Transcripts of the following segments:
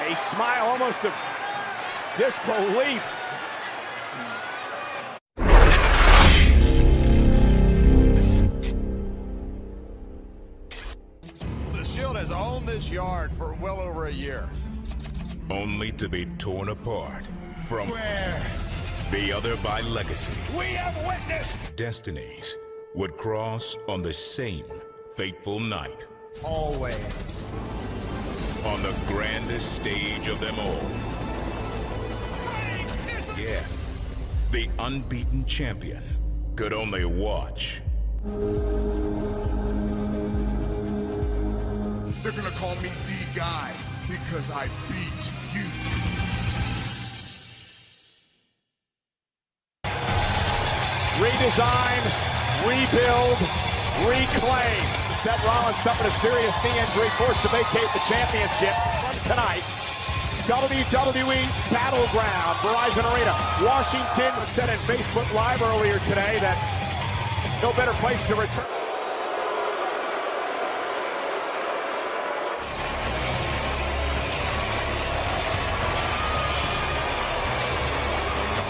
A smile almost of disbelief. The Shield has owned this yard for well over a year. Only to be torn apart from Where the other by legacy. we have witnessed Destinies would cross on the same fateful night. Always. On the grandest stage of them all. Yeah, the unbeaten champion could only watch. They're gonna call me the guy because I beat you. Redesign, rebuild, reclaim. Seth Rollins suffered a serious knee injury, forced to vacate the championship from tonight. WWE Battleground, Verizon Arena, Washington. Said in Facebook Live earlier today that no better place to return.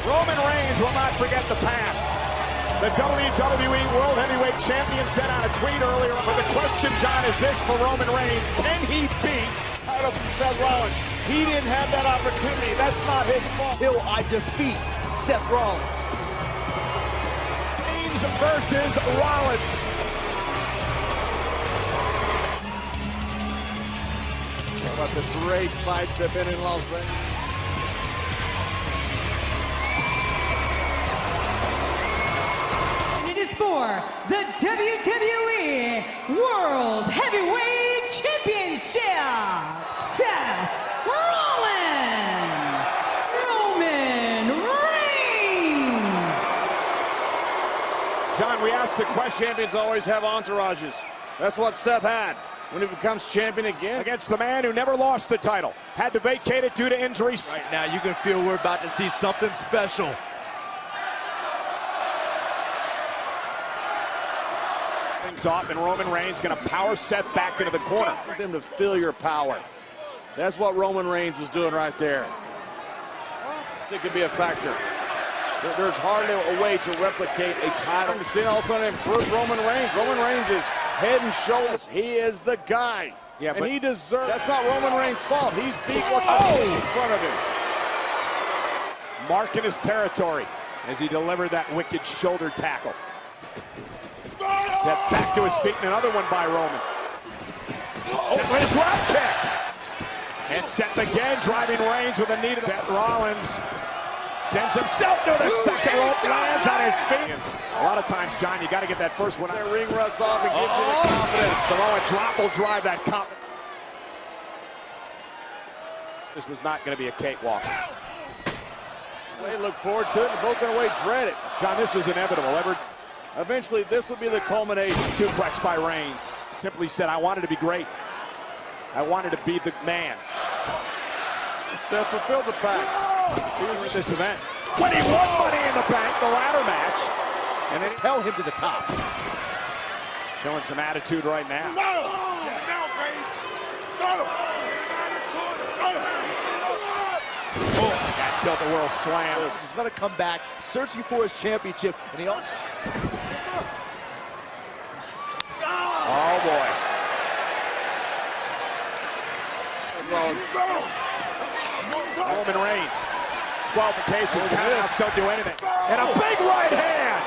Roman Reigns will not forget the past. The WWE World Heavyweight Champion sent out a tweet earlier. But the question, John, is this for Roman Reigns. Can he beat out of Seth Rollins? He didn't have that opportunity. That's not his fault. Till I defeat Seth Rollins. Reigns versus Rollins. Talk about the great fights that have been in Las Vegas. For the WWE World Heavyweight Championship, Seth Rollins, Roman Reigns. John, we asked the question. champions always have entourages. That's what Seth had when he becomes champion again. Against the man who never lost the title. Had to vacate it due to injuries. Right now, you can feel we're about to see something special. Things off, and Roman Reigns going to power Seth back into the corner. I want them to feel your power. That's what Roman Reigns was doing right there. It could be a factor. There's hardly a way to replicate a title. To see all of a sudden improve Roman Reigns. Roman Reigns is head and shoulders. He is the guy. Yeah, and but he deserves. That's not Roman Reigns' fault. He's beat what's in front of him. Marking his territory as he delivered that wicked shoulder tackle. Seth back to his feet, and another one by Roman. Seth with a drop kick. And Seth again driving Reigns with a knee to Seth Rollins. Sends himself to the second rope, lands on his feet. A lot of times, John, you got to get that first one out. Their ring rust off and gives you the confidence. Samoa drop will drive that confidence. This was not going to be a cakewalk. They look forward to it, and both in a way dread it. John, this is inevitable. Eventually, this will be the culmination. Suplex by Reigns. Simply said, I wanted to be great. I wanted to be the man. Seth fulfilled the pact. He was at this event. When he won Money in the Bank, the ladder match, and then Held him to the top. showing some attitude right now. That tilt-the-world slam. He's going to come back, searching for his championship, and he also... Oh, boy. Roman Reigns. Disqualifications, countouts don't do anything. And a big right hand.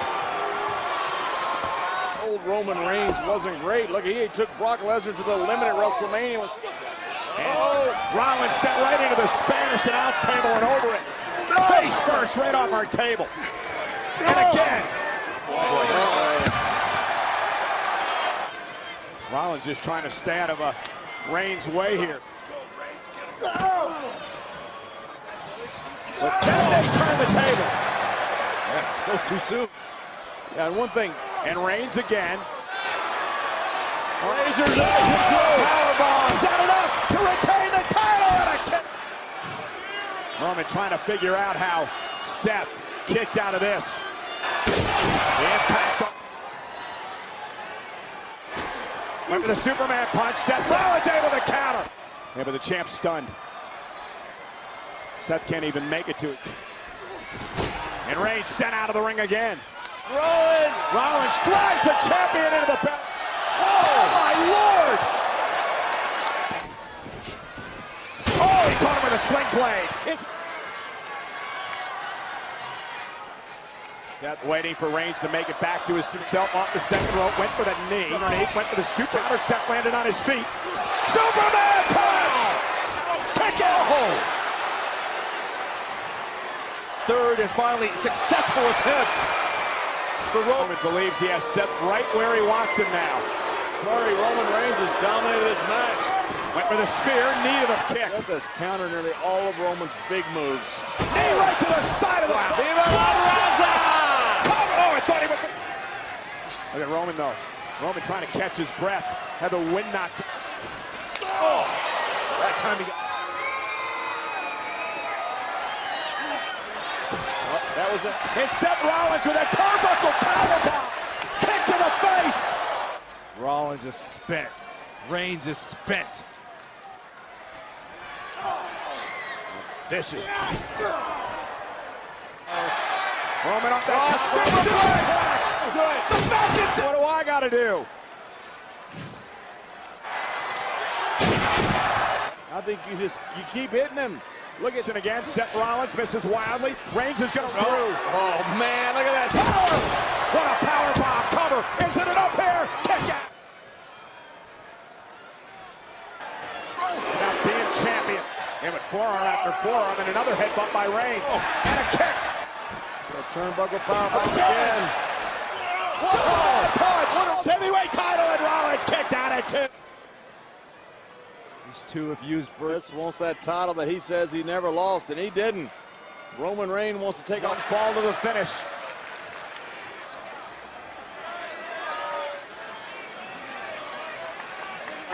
Old Roman Reigns wasn't great. Look, he took Brock Lesnar to the limit at WrestleMania. Rollins set right into the Spanish announce table and over it. Face first, right off our table. And again. Rollins just trying to stay out of Reigns' way here. But then they turn the tables. Yeah, spoke too soon. Yeah, and one thing. And Reigns again. Razor's edge into a powerbomb. Is that enough to retain the title? And a kick. Roman trying to figure out how Seth kicked out of this. The impact. Went for the Superman punch. Seth Rollins able to counter. Yeah, but the champ's stunned. Seth can't even make it to it. And Reigns sent out of the ring again. Rollins drives the champion into the belt. Oh my Lord! Oh, he caught him with a sling blade. Seth waiting for Reigns to make it back to himself off the second rope. Went for the knee. Underneath, went for the super. Seth landed on his feet. Superman punch! Kick out! Third and finally successful attempt for Roman. Believes he has Seth right where he wants him now. Sorry, Roman Reigns has dominated this match. Went for the spear, knee to the kick. Seth has countered nearly all of Roman's big moves. Knee right to the side of the Viva la Raza! Oh, I thought he went for... Look at Roman, though. Roman trying to catch his breath. Had the wind knocked. Oh! That time he got... Oh, that was it. And Seth Rollins with a turnbuckle powerbomb. Kick to the face. Rollins is spent. Reigns is spent. Vicious. Roman up that the Falcon. What do I got to do? I think you keep hitting him. Look at it again. Seth Rollins misses wildly. Reigns is going to through. Oh man, look at that. Power. What a power bomb cover. Is it enough here? Kick out. Now being champion. And with forearm after forearm and another headbutt by Reigns. And a kick. A turnbuckle power bomb again. Punch. Heavyweight title and Rollins kicked out at 2. These two have used Fritz wants that title that he says he never lost, and he didn't. Roman Reigns wants to take on fall to the finish.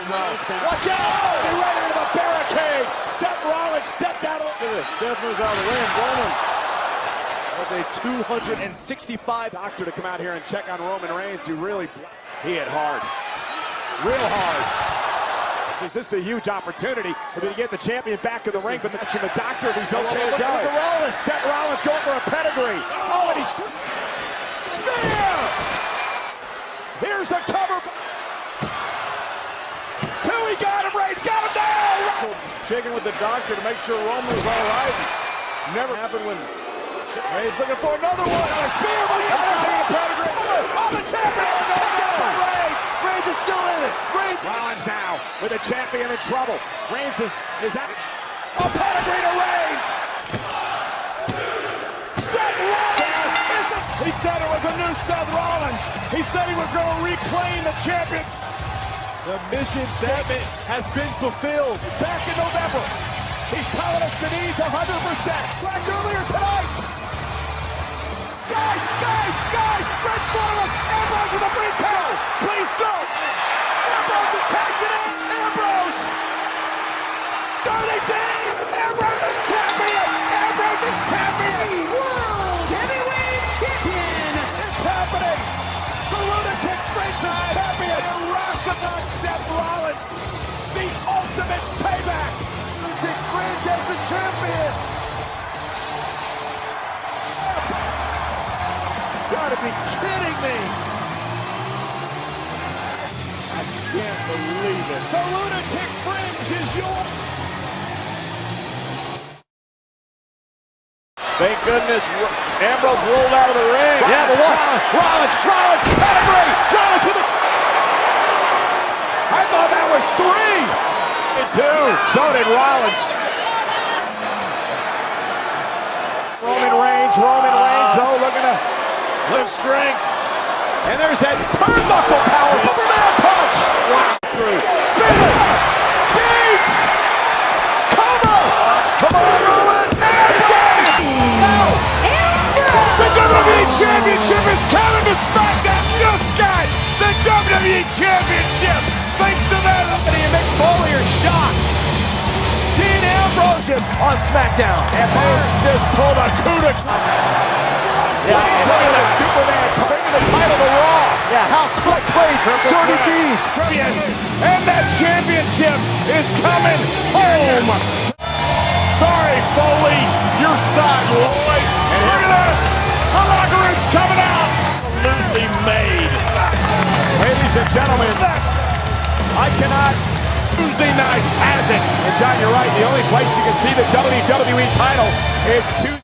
Watch out! He ran into the barricade. Seth Rollins stepped out. Look at this. Seth moves out of the ring. Roman. That was a 265 doctor to come out here and check on Roman Reigns, who really he hit hard, real hard. This is a huge opportunity to get the champion back in the ring, but asking the doctor if he's okay to go. Rollins. Seth Rollins going for a pedigree. Oh, and he's spear. Here's the cover. 2, he got him. Reigns got him down. Shaking with the doctor to make sure Roman was all right. Never happened when Reigns looking for another one. A spear. The pedigree. Oh, the champion. Reigns is still in it. Rollins now with the champion in trouble. Reigns is that a pedigree to Reigns. Seth Rollins. He said it was a new Seth Rollins. He said he was going to reclaim the champion. The mission statement has been fulfilled. Back in November, he's telling us the knees 100%. Back earlier tonight. Guys, right in front of us. Ambrose with a briefcase. Please don't. Ambrose is cashing in. Ambrose. Dirty D. Ambrose is champion. Ambrose is champion. World Heavyweight Champion. It's happening. The Lunatic Prince is champion. And Seth Rollins. The ultimate payback. Lunatic Prince as the champion. Gotta be kidding me. I can't believe it. The Lunatic Fringe is your... Thank goodness Ambrose rolled out of the ring. Yeah, but what? Rollins, pedigree. Rollins for the... I thought that was 3. 2. So did Rollins. Roman Reigns, though, looking to Lift strength. and there's that turnbuckle power. Superman punch. Wow. Through. Spinning. Beats. Cover. Come on, Roman. Ambrose. Now. The WWE Championship is coming to SmackDown. Just got the WWE Championship. Thanks to that. And Mick Foley are shocked. Dean Ambrose on SmackDown. And Mark just pulled a coup de... Yeah, look at that Superman bringing the title to Raw. Yeah, how quick plays Dirty Deeds. And that championship is coming home. Sorry, Foley. other side, Lloyd. And look at this. The locker room's coming out. Absolutely made. Ladies and gentlemen, I cannot. Tuesday nights has it. And John, you're right. The only place you can see the WWE title is Tuesday.